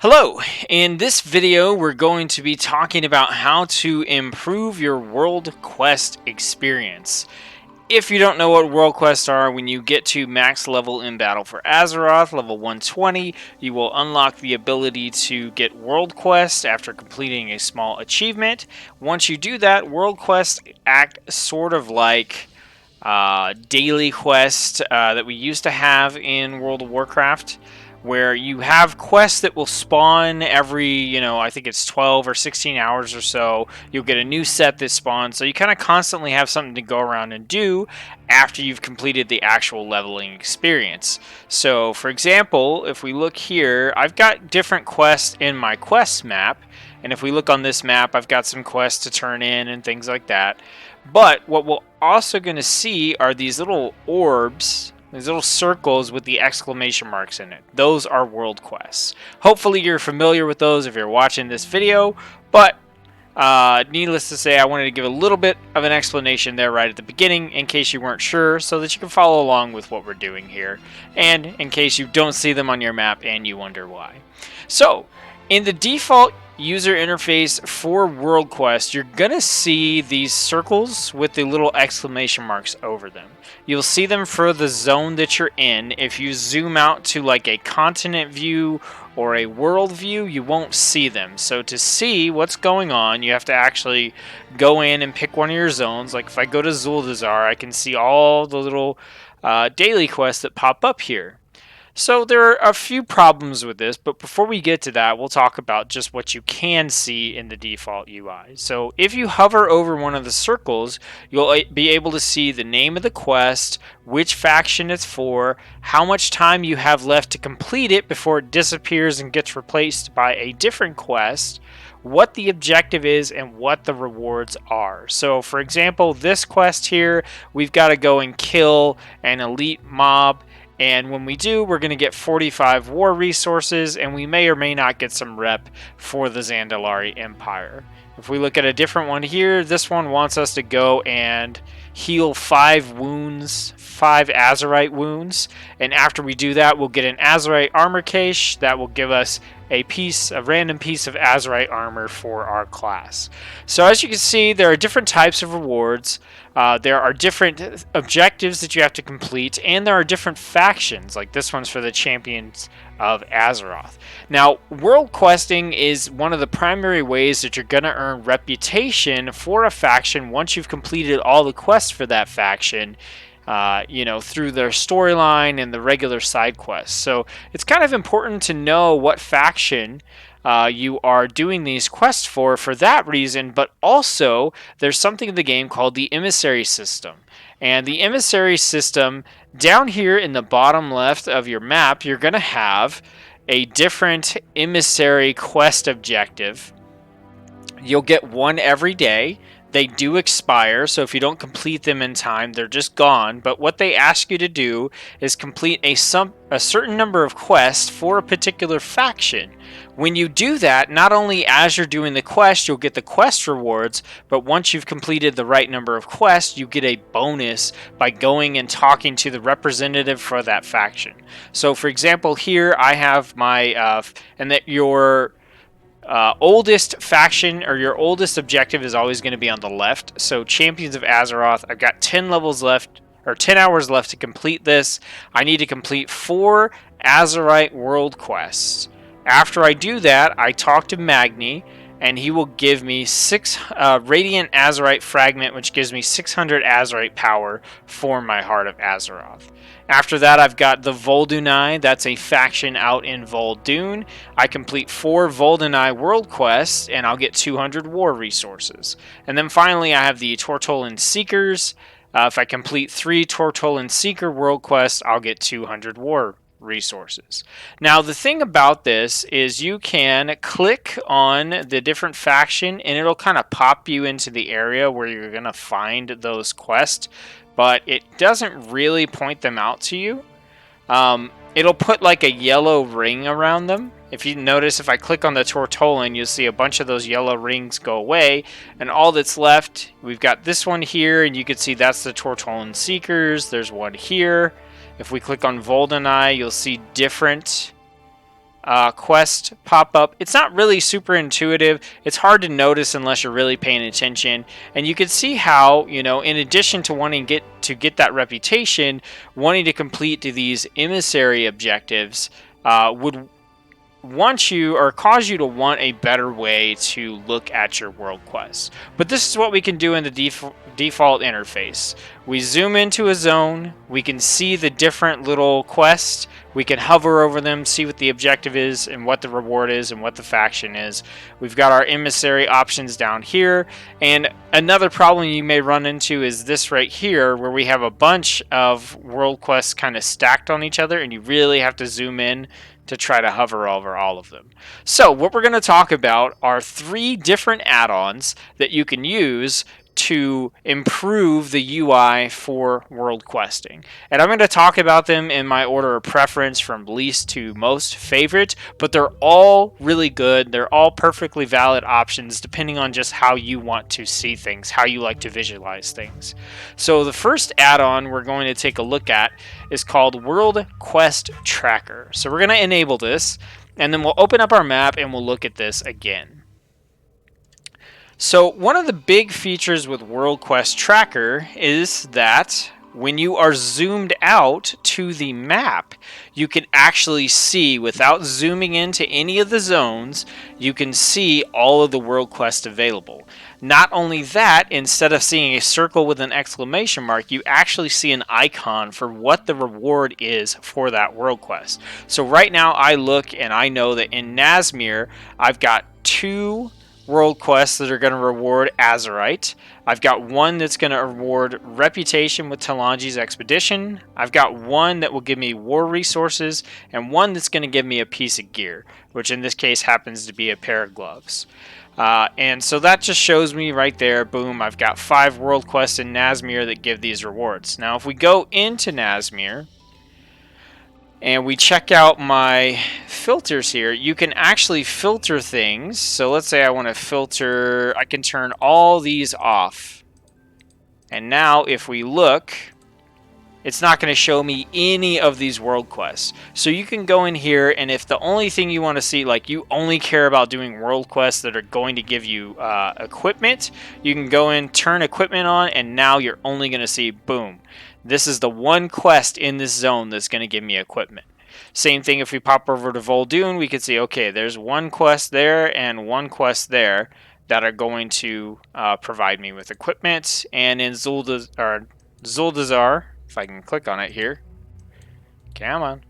Hello, in this video we're going to be talking about how to improve your World Quest experience. If you don't know what World Quests are, when you get to max level in Battle for Azeroth, level 120, you will unlock the ability to get World Quests after completing a small achievement. Once you do that, World Quests act sort of like daily quest that we used to have in World of Warcraft, where you have quests that will spawn every, I think it's 12 or 16 hours or so. You'll get a new set that spawns, so you kind of constantly have something to go around and do after you've completed the actual leveling experience. So, for example, if we look here, I've got different quests in my quest map, and if we look on this map, I've got some quests to turn in and things like that. But what we're also going to see are these little orbs, these little circles with the exclamation marks in it. Those are world quests. Hopefully you're familiar with those if you're watching this video, but needless to say, I wanted to give a little bit of an explanation there right at the beginning in case you weren't sure, so that you can follow along with what we're doing here, and in case you don't see them on your map and you wonder why. So, in the default user interface for World Quest, you're gonna see these circles with the little exclamation marks over them. You'll see them for the zone that you're in. If you zoom out to like a continent view or a world view, you won't see them. So to see what's going on, you have to actually go in and pick one of your zones. Like if I go to Zuldazar, I can see all the little daily quests that pop up here. So there are a few problems with this, but before we get to that, we'll talk about just what you can see in the default UI. So if you hover over one of the circles, you'll be able to see the name of the quest, which faction it's for, how much time you have left to complete it before it disappears and gets replaced by a different quest, what the objective is, and what the rewards are. So for example, this quest here, we've got to go and kill an elite mob. And when we do, we're going to get 45 war resources, and we may or may not get some rep for the Zandalari Empire. If we look at a different one here, this one wants us to go and heal 5 wounds, 5 Azurite wounds. And after we do that, we'll get an Azurite armor cache that will give us a random piece of Azurite armor for our class. So as you can see, there are different types of rewards. There are different objectives that you have to complete, and there are different factions, like this one's for the Champions of Azeroth. Now, world questing is one of the primary ways that you're going to earn reputation for a faction once you've completed all the quests for that faction, through their storyline and the regular side quests. So it's kind of important to know what faction you are doing these quests for that reason, but also there's something in the game called the emissary system. And the emissary system, down here in the bottom left of your map, you're going to have a different emissary quest objective. You'll get one every day. They do expire, so if you don't complete them in time, they're just gone. But what they ask you to do is complete a certain number of quests for a particular faction. When you do that, not only as you're doing the quest, you'll get the quest rewards, but once you've completed the right number of quests, you get a bonus by going and talking to the representative for that faction. So for example, here I have my, and that your oldest faction or your oldest objective is always going to be on the left. So Champions of Azeroth, I've got 10 levels left, or 10 hours left to complete this. I need to complete 4 Azurite world quests. After I do that, I talk to Magni, and he will give me 6 Radiant Azurite Fragment, which gives me 600 Azurite power for my Heart of Azeroth. After that, I've got the Voldunai. That's a faction out in Vol'dun. I complete 4 Voldunai world quests, and I'll get 200 war resources. And then finally, I have the Tortolan Seekers. If I complete 3 Tortolan Seeker world quests, I'll get 200 war resources. Now the thing about this is you can click on the different faction and it'll kind of pop you into the area where you're going to find those quests, but it doesn't really point them out to you. It'll put like a yellow ring around them. If you notice, if I click on the Tortolan, you'll see a bunch of those yellow rings go away, and all that's left, we've got this one here, and you can see that's the Tortolan Seekers. There's one here. If we click on Voldunai, you'll see different quest pop up. It's not really super intuitive. It's hard to notice unless you're really paying attention. And you can see how, you know, in addition to wanting to get that reputation, wanting to complete these emissary objectives would want you or cause you to want a better way to look at your world quest. But this is what we can do in the default interface. We zoom into a zone, we can see the different little quests, we can hover over them, see what the objective is and what the reward is and what the faction is. We've got our emissary options down here, and another problem you may run into is this right here, where we have a bunch of world quests kind of stacked on each other, and you really have to zoom in to try to hover over all of them. So what we're going to talk about are 3 different add-ons that you can use to improve the UI for world questing. And I'm going to talk about them in my order of preference from least to most favorite, but they're all really good. They're all perfectly valid options depending on just how you want to see things, how you like to visualize things. So the first add-on we're going to take a look at is called World Quest Tracker. So we're going to enable this, and then we'll open up our map and we'll look at this again. So one of the big features with World Quest Tracker is that when you are zoomed out to the map, you can actually see, without zooming into any of the zones, you can see all of the world quests available. Not only that, instead of seeing a circle with an exclamation mark, you actually see an icon for what the reward is for that world quest. So right now I look and I know that in Nazmir, I've got 2 world quests that are going to reward Azurite. I've got one that's going to reward reputation with Talanji's expedition. I've got one that will give me war resources, and one that's going to give me a piece of gear, which in this case happens to be a pair of gloves. And so that just shows me right there, boom, I've got 5 world quests in Nazmir that give these rewards. Now if we go into Nazmir and we check out my filters here, you can actually filter things. So let's say I want to filter, I can turn all these off. And now if we look, it's not going to show me any of these world quests. So you can go in here, and if the only thing you want to see, like you only care about doing world quests that are going to give you equipment, you can go in, turn equipment on, and now you're only going to see, boom, this is the one quest in this zone that's going to give me equipment. Same thing if we pop over to Vol'dun, we could see, okay, there's one quest there and one quest there that are going to provide me with equipment. And in Zuldazar, if I can click on it here, come on.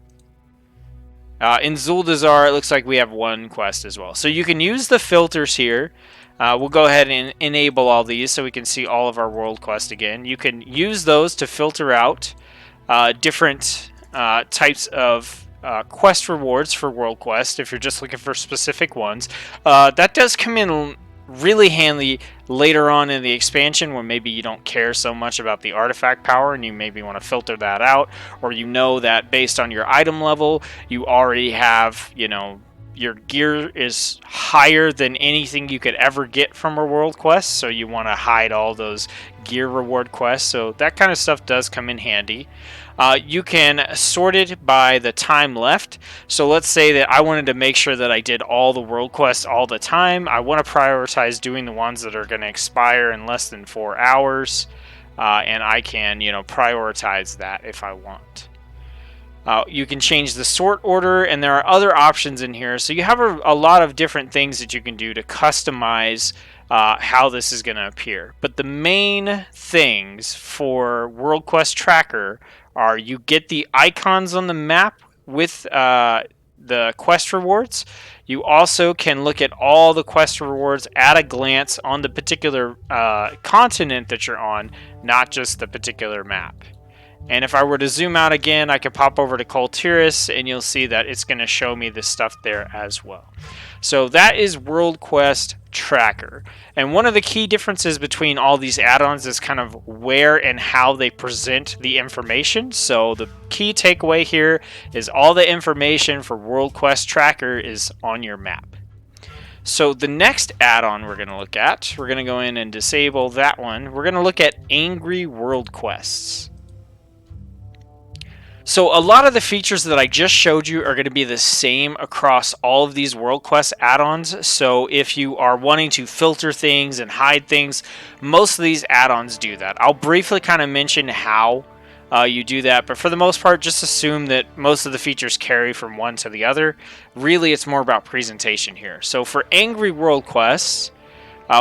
In Zuldazar, it looks like we have one quest as well. So you can use the filters here. We'll go ahead and enable all these so we can see all of our world quests again. You can use those to filter out different types of quest rewards for world quest if you're just looking for specific ones. That does come in really handy later on in the expansion when maybe you don't care so much about the artifact power and you maybe want to filter that out, or you know that based on your item level you already have, you know, your gear is higher than anything you could ever get from a world quest, so you want to hide all those gear reward quests. So that kind of stuff does come in handy. You can sort it by the time left. So let's say that I wanted to make sure that I did all the world quests all the time. I want to prioritize doing the ones that are going to expire in less than 4 hours, and I can, you know, prioritize that if I want. You can change the sort order, and there are other options in here. So you have a lot of different things that you can do to customize how this is going to appear. But the main things for World Quest Tracker are you get the icons on the map with the quest rewards. You also can look at all the quest rewards at a glance on the particular continent that you're on, not just the particular map. And if I were to zoom out again, I could pop over to Coltiris and you'll see that it's going to show me this stuff there as well. So that is World Quest Tracker. And one of the key differences between all these add-ons is kind of where and how they present the information. So the key takeaway here is all the information for World Quest Tracker is on your map. So the next add-on we're going to look at, we're going to go in and disable that one. We're going to look at Angry World Quests. So a lot of the features that I just showed you are going to be the same across all of these World Quest add-ons. So if you are wanting to filter things and hide things, most of these add-ons do that. I'll briefly kind of mention how you do that, but for the most part, just assume that most of the features carry from one to the other. Really, it's more about presentation here. So for Angry World Quests,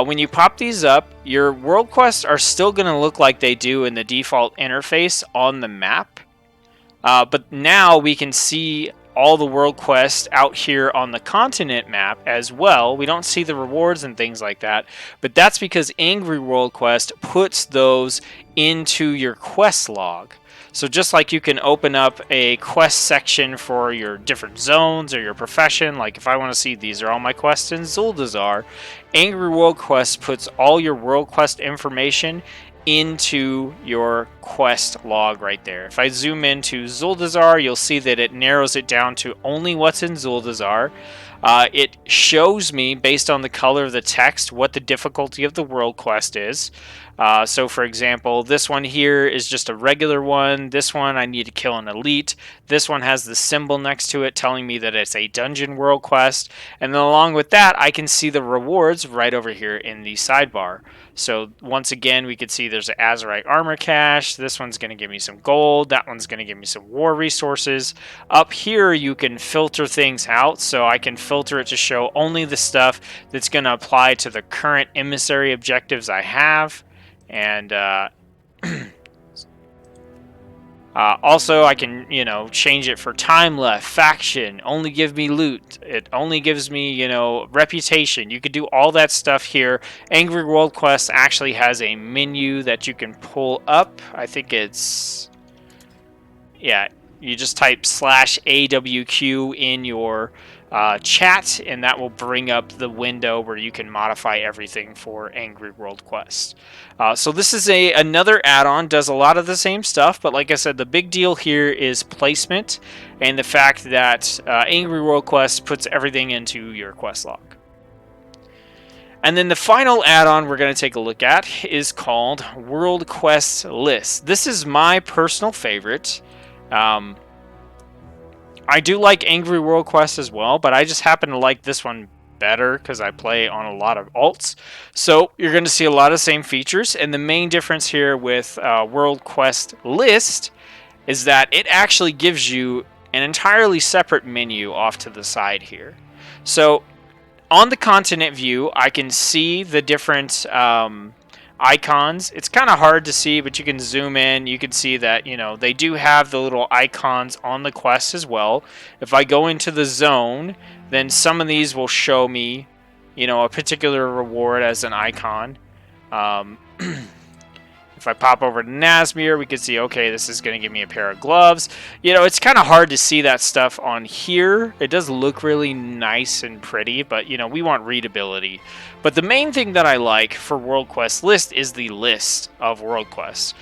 when you pop these up, your World Quests are still going to look like they do in the default interface on the map. But now we can see all the world quests out here on the continent map as well. We don't see the rewards and things like that, but that's because Angry World Quest puts those into your quest log. So just like you can open up a quest section for your different zones or your profession, like if I want to see these are all my quests in Zuldazar, Angry World Quest puts all your world quest information into your quest log right there. If I zoom into Zuldazar, you'll see that it narrows it down to only what's in Zuldazar. It shows me, based on the color of the text, what the difficulty of the world quest is. So for example, this one here is just a regular one. This one I need to kill an elite. This one has the symbol next to it telling me that it's a dungeon world quest. And then along with that, I can see the rewards right over here in the sidebar. So once again, we could see there's an Azurite armor cache. This one's going to give me some gold. That one's going to give me some war resources. Up here, you can filter things out. So I can filter it to show only the stuff that's going to apply to the current emissary objectives I have. And also, I can, change it for time left, faction, only give me loot. It only gives me, reputation. You could do all that stuff here. Angry World Quest actually has a menu that you can pull up. I think it's, yeah, you just type /AWQ in your chat, and that will bring up the window where you can modify everything for Angry World Quest. So this is another add-on, does a lot of the same stuff, but like I said, the big deal here is placement and the fact that Angry World Quest puts everything into your quest log. And then the final add-on we're going to take a look at is called World Quest List. This is my personal favorite. I do like Angry World Quest as well, but I just happen to like this one better because I play on a lot of alts. So you're going to see a lot of same features, and the main difference here with World Quest List is that it actually gives you an entirely separate menu off to the side here. So on the continent view, I can see the different icons. It's kind of hard to see, but you can zoom in. You can see that, they do have the little icons on the quest as well. If I go into the zone, then some of these will show me, a particular reward as an icon. If I pop over to Nazmir, we can see, okay, this is going to give me a pair of gloves. It's kind of hard to see that stuff on here. It does look really nice and pretty, but, we want readability. But the main thing that I like for World Quest List is the list of World Quests.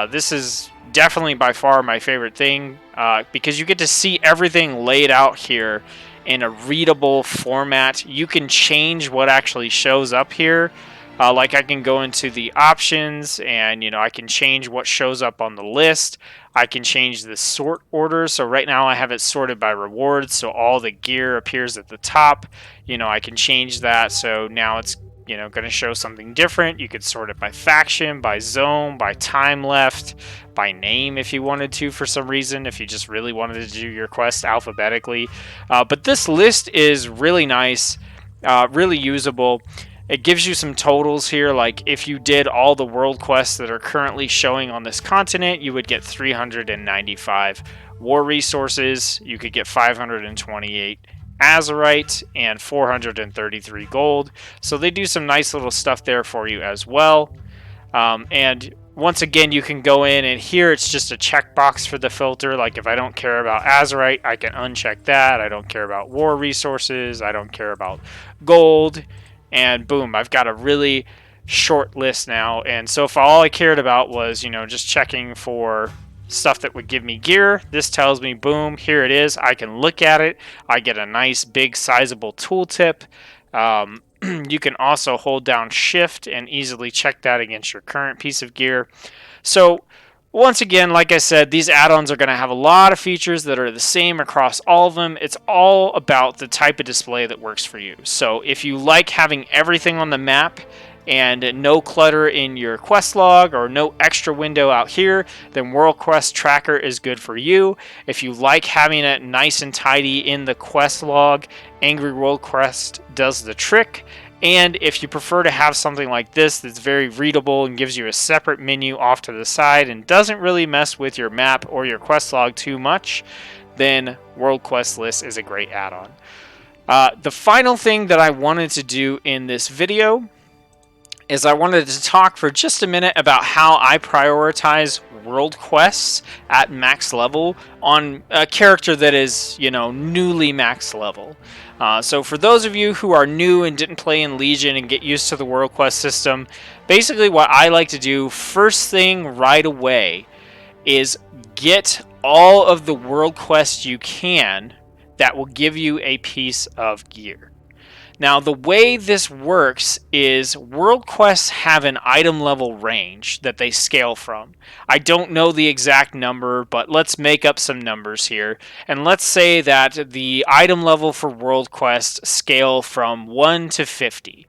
This is definitely by far my favorite thing because you get to see everything laid out here in a readable format. You can change what actually shows up here. Like I can go into the options and, I can change what shows up on the list. I can change the sort order. So right now I have it sorted by rewards. So all the gear appears at the top. I can change that. So now it's, going to show something different. You could sort it by faction, by zone, by time left, by name if you wanted to for some reason, if you just really wanted to do your quest alphabetically. But this list is really nice, really usable. It gives you some totals here, like if you did all the world quests that are currently showing on this continent, you would get 395 war resources, you could get 528 Azurite, and 433 gold. So they do some nice little stuff there for you as well. And once again, you can go in, and here it's just a checkbox for the filter. Like if I don't care about Azurite, I can uncheck that. I don't care about war resources. I don't care about gold. And boom, I've got a really short list now. And so if all I cared about was, just checking for stuff that would give me gear, this tells me, boom, here it is. I can look at it. I get a nice, big, sizable tooltip. You can also hold down Shift and easily check that against your current piece of gear. So Once again, like I said, these add-ons are going to have a lot of features that are the same across all of them. It's all about the type of display that works for you. So if you like having everything on the map and no clutter in your quest log or no extra window out here, then World Quest Tracker is good for you. If you like having it nice and tidy in the quest log, Angry World Quest does the trick. And if you prefer to have something like this that's very readable and gives you a separate menu off to the side and doesn't really mess with your map or your quest log too much, then World Quest List is a great add-on. The final thing that I wanted to do in this video is I wanted to talk for just a minute about how I prioritize world quests at max level on a character that is, newly max level. So for those of you who are new and didn't play in Legion and get used to the world quest system, basically what I like to do first thing right away is get all of the world quests you can that will give you a piece of gear. Now, the way this works is world quests have an item level range that they scale from. I don't know the exact number, but let's make up some numbers here. And let's say that the item level for world quests scale from 1 to 50.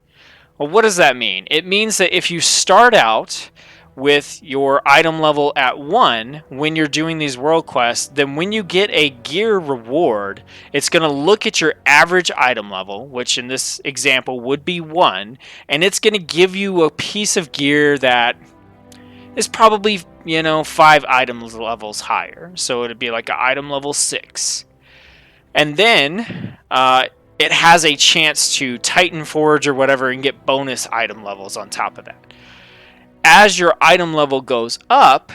Well, what does that mean? It means that if you start out with your item level at 1 when you're doing these world quests, then when you get a gear reward, it's going to look at your average item level, which in this example would be 1, and it's going to give you a piece of gear that is probably, 5 item levels higher. So it'd be like an item level 6. And then it has a chance to Titan Forge or whatever and get bonus item levels on top of that. As your item level goes up,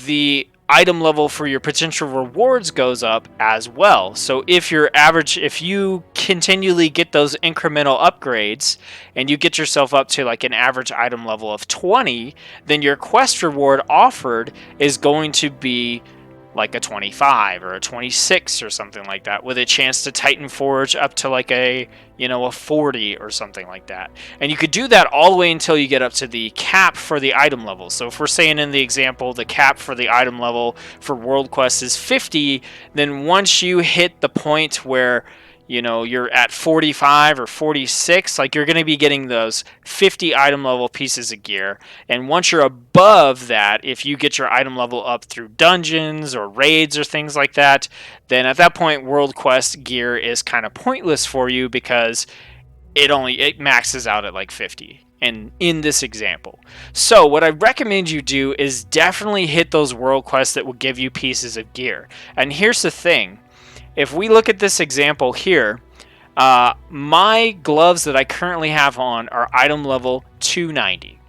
the item level for your potential rewards goes up as well. So if you continually get those incremental upgrades and you get yourself up to like an average item level of 20, then your quest reward offered is going to be like a 25 or a 26 or something like that, with a chance to Titan Forge up to like a 40 or something like that. And you could do that all the way until you get up to the cap for the item level. So if we're saying in the example the cap for the item level for World Quest is 50, then once you hit the point where you're at 45 or 46, like you're going to be getting those 50 item level pieces of gear. And once you're above that, if you get your item level up through dungeons or raids or things like that, then at that point World Quest gear is kind of pointless for you because it maxes out at like 50. And in this example. So what I recommend you do is definitely hit those world quests that will give you pieces of gear. And here's the thing. If we look at this example here, my gloves that I currently have on are item level 290.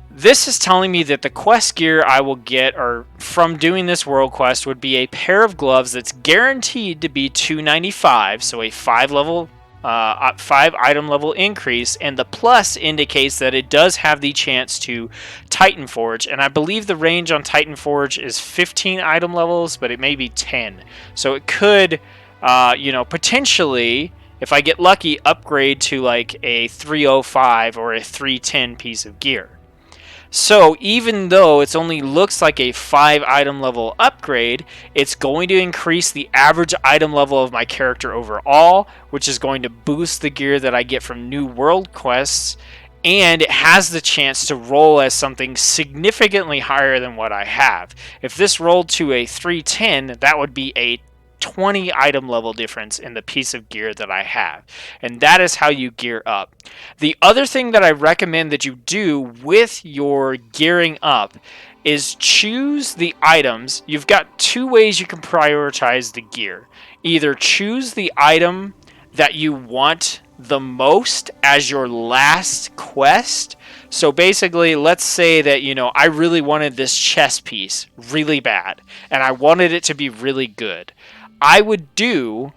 This is telling me that the quest gear I will get from doing this world quest would be a pair of gloves that's guaranteed to be 295, so a 5 item level increase, and the plus indicates that it does have the chance to Titan Forge, and I believe the range on Titan Forge is 15 item levels, but it may be 10. So it could, potentially, if I get lucky, upgrade to like a 305 or a 310 piece of gear. So even though it only looks like a 5 item level upgrade, it's going to increase the average item level of my character overall, which is going to boost the gear that I get from new world quests, and it has the chance to roll as something significantly higher than what I have. If this rolled to a 310, that would be a 20 item level difference in the piece of gear that I have. And that is how you gear up. The other thing that I recommend that you do with your gearing up is choose the items. You've got 2 ways you can prioritize the gear. Either choose the item that you want the most as your last quest. So basically, let's say that, I really wanted this chest piece really bad, and I wanted it to be really good. I would do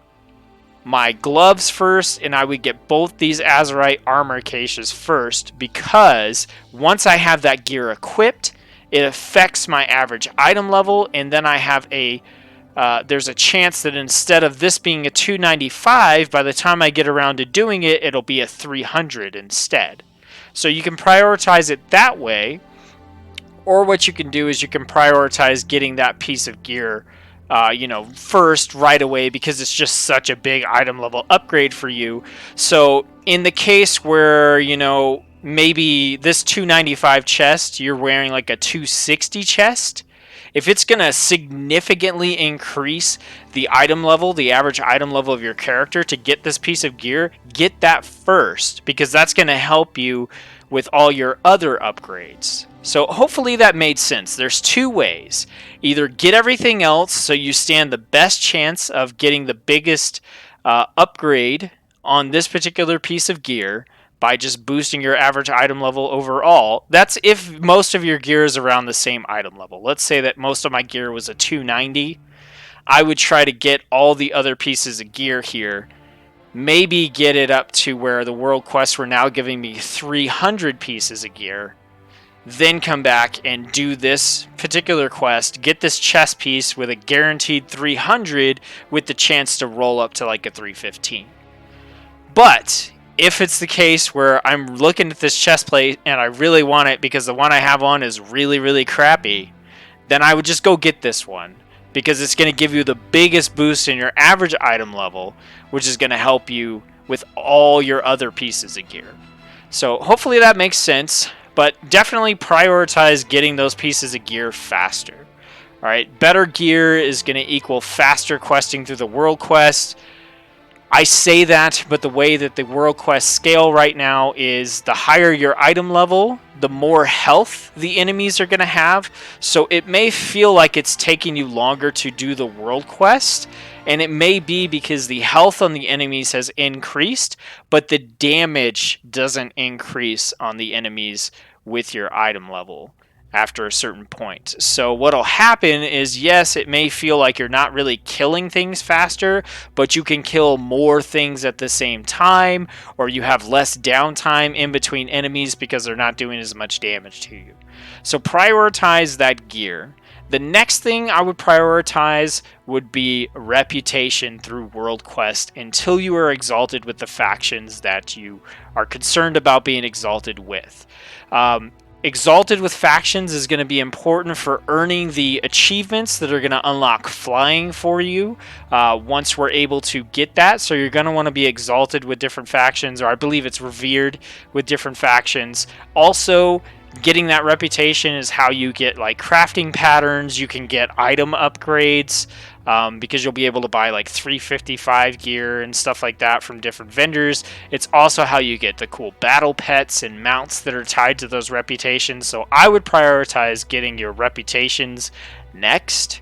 my gloves first, and I would get both these Azurite armor caches first, because once I have that gear equipped, it affects my average item level, and then I have there's a chance that instead of this being a 295, by the time I get around to doing it, it'll be a 300 instead. So you can prioritize it that way. Or what you can do is you can prioritize getting that piece of gear first right away, because it's just such a big item level upgrade for you. So in the case where, maybe this 295 chest, you're wearing like a 260 chest, if it's going to significantly increase the item level, the average item level of your character to get this piece of gear, get that first, because that's going to help you with all your other upgrades. So hopefully that made sense. There's two ways. Either get everything else so you stand the best chance of getting the biggest upgrade on this particular piece of gear by just boosting your average item level overall. That's if most of your gear is around the same item level. Let's say that most of my gear was a 290. I would try to get all the other pieces of gear here. Maybe get it up to where the world quests were now giving me 300 pieces of gear. Then come back and do this particular quest, get this chest piece with a guaranteed 300 with the chance to roll up to like a 315. But if it's the case where I'm looking at this chest plate and I really want it because the one I have on is really, really crappy, then I would just go get this one, because it's going to give you the biggest boost in your average item level, which is going to help you with all your other pieces of gear. So hopefully that makes sense, but definitely prioritize getting those pieces of gear faster. All right, better gear is going to equal faster questing through the world quest. I say that, but the way that the world quest scale right now is the higher your item level, the more health the enemies are going to have. So it may feel like it's taking you longer to do the world quest, and it may be because the health on the enemies has increased, but the damage doesn't increase on the enemies with your item level after a certain point. So what'll happen is, yes, it may feel like you're not really killing things faster, but you can kill more things at the same time, or you have less downtime in between enemies because they're not doing as much damage to you. So prioritize that gear. The next thing I would prioritize would be reputation through World Quest until you are exalted with the factions that you are concerned about being exalted with. Exalted with factions is going to be important for earning the achievements that are going to unlock flying for you once we're able to get that. So you're going to want to be exalted with different factions, or I believe it's revered with different factions. Also, getting that reputation is how you get like crafting patterns. You can get item upgrades because you'll be able to buy like 355 gear and stuff like that from different vendors. It's also how you get the cool battle pets and mounts that are tied to those reputations. So I would prioritize getting your reputations next.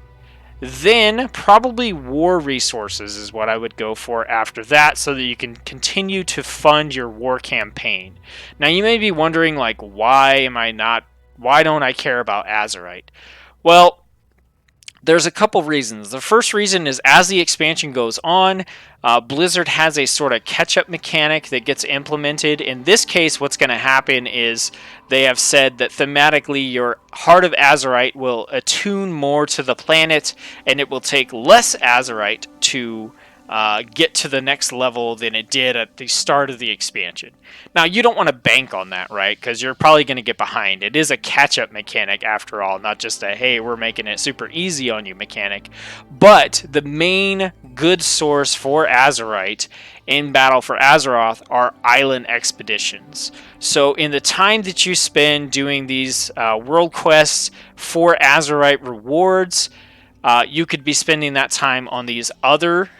Then probably war resources is what I would go for after that, so that you can continue to fund your war campaign. Now you may be wondering, like, why don't I care about Azurite? Well, there's a couple reasons. The first reason is, as the expansion goes on, Blizzard has a sort of catch-up mechanic that gets implemented. In this case, what's going to happen is they have said that thematically your Heart of Azurite will attune more to the planet, and it will take less Azurite to get to the next level than it did at the start of the expansion. Now, you don't want to bank on that, right? Because you're probably going to get behind. It is a catch-up mechanic after all, not just a, hey, we're making it super easy on you mechanic. But the main good source for Azurite in Battle for Azeroth are island expeditions. So in the time that you spend doing these world quests for Azurite rewards, you could be spending that time on these other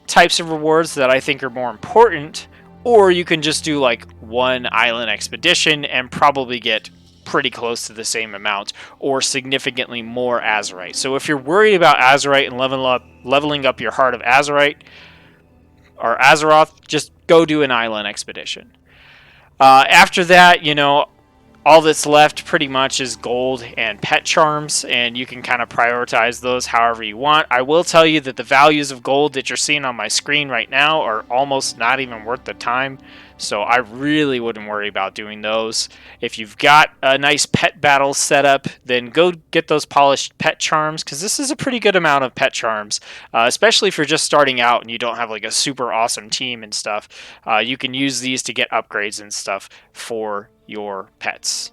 types of rewards that I think are more important, or you can just do like one island expedition and probably get pretty close to the same amount or significantly more Azurite. So if you're worried about Azurite and leveling up your Heart of Azurite or Azeroth, just go do an island expedition. After that, all that's left pretty much is gold and pet charms, and you can kind of prioritize those however you want. I will tell you that the values of gold that you're seeing on my screen right now are almost not even worth the time, so I really wouldn't worry about doing those. If you've got a nice pet battle set up, then go get those polished pet charms, because this is a pretty good amount of pet charms, especially if you're just starting out and you don't have like a super awesome team and stuff. You can use these to get upgrades and stuff for your pets.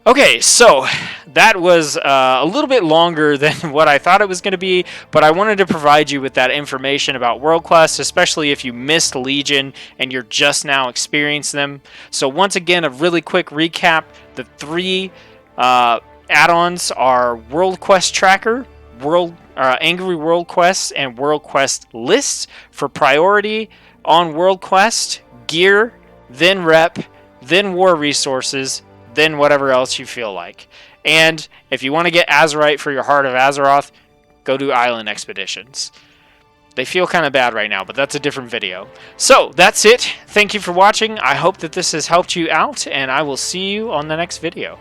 Okay, so that was a little bit longer than what I thought it was going to be, but I wanted to provide you with that information about World Quest, especially if you missed Legion and you're just now experiencing them. So once again, a really quick recap. The three add-ons are World Quest Tracker, Angry World Quest, and World Quest Lists for priority on World Quest, gear, then rep, then war resources, then whatever else you feel like. And if you want to get Azurite for your Heart of Azeroth, go do Island Expeditions. They feel kind of bad right now, but that's a different video. So, that's it. Thank you for watching. I hope that this has helped you out, and I will see you on the next video.